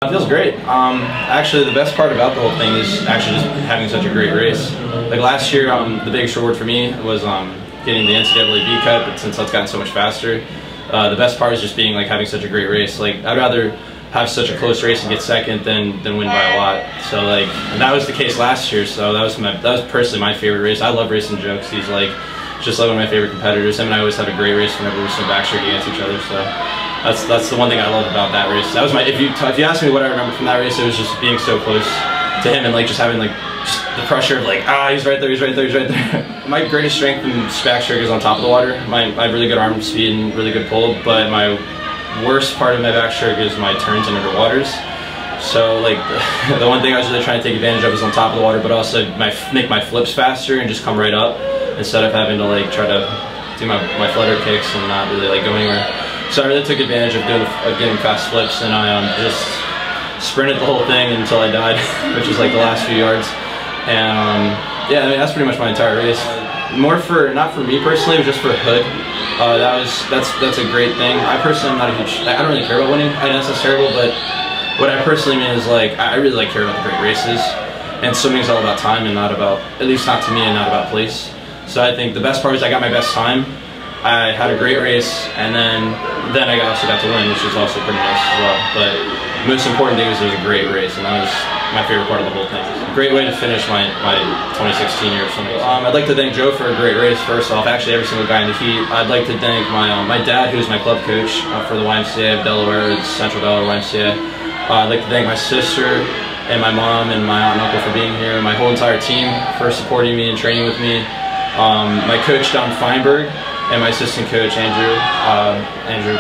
It feels great. Actually, the best part about the whole thing is actually just having such a great race. Like last year, the biggest reward for me was getting the NCAA B cut, but since that's gotten so much faster, the best part is just being like having such a great race. Like I'd rather have such a close race and get second than win by a lot. So like that was the case last year. So that was personally my favorite race. I love racing Jokes. He's like just like one of my favorite competitors. Him and I always had a great race whenever we were some backstroke against each other. So that's the one thing I love about that race. That was my if you ask me what I remember from that race, it was just being so close to him and like just having like just the pressure of like he's right there, he's right there, he's right there. My greatest strength in backstroke is on top of the water. I have really good arm speed and really good pull, but my worst part of my backstroke is my turns and underwaters. So like the one thing I was really trying to take advantage of is on top of the water, but also make my flips faster and just come right up instead of having to like try to do my flutter kicks and not really like go anywhere. So I really took advantage of getting fast flips, and I just sprinted the whole thing until I died, which was like the last few yards. And yeah, I mean, that's pretty much my entire race. More for not for me personally, but just for Hood. That's a great thing. I personally am not a huge. I don't really care about winning. I know that's terrible, but what I personally mean is like I really like care about the great races, and swimming is all about time and not about, at least not to me, and not about place. So I think the best part is I got my best time. I had a great race, and then I also got to win, which was also pretty nice as well. But the most important thing is it was a great race, and that was my favorite part of the whole thing. Great way to finish my 2016 year of swimming. I'd like to thank Joe for a great race, first off, actually every single guy in the heat. I'd like to thank my dad, who's my club coach for the YMCA of Delaware, it's Central Delaware YMCA. I'd like to thank my sister and my mom and my aunt and uncle for being here, and my whole entire team for supporting me and training with me. My coach, Don Feinberg, and my assistant coach, Andrew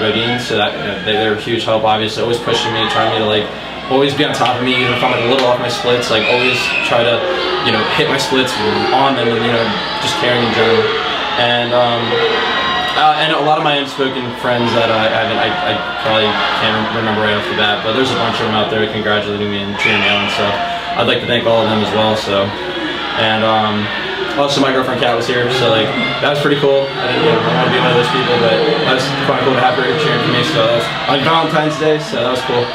Godin, so that they're a huge help, obviously, always pushing me, trying me to like always be on top of me, even if I'm like a little off my splits, like always try to, hit my splits on them, and just carrying in general. And a lot of my unspoken friends that I probably can't remember right off the bat, but there's a bunch of them out there congratulating me and cheering me on, so I'd like to thank all of them as well. So, and also my girlfriend Kat was here, so like that was pretty cool. I didn't want to be one of those people, but that was quite cool to have her cheering for me. So that was on Valentine's Day, so that was cool.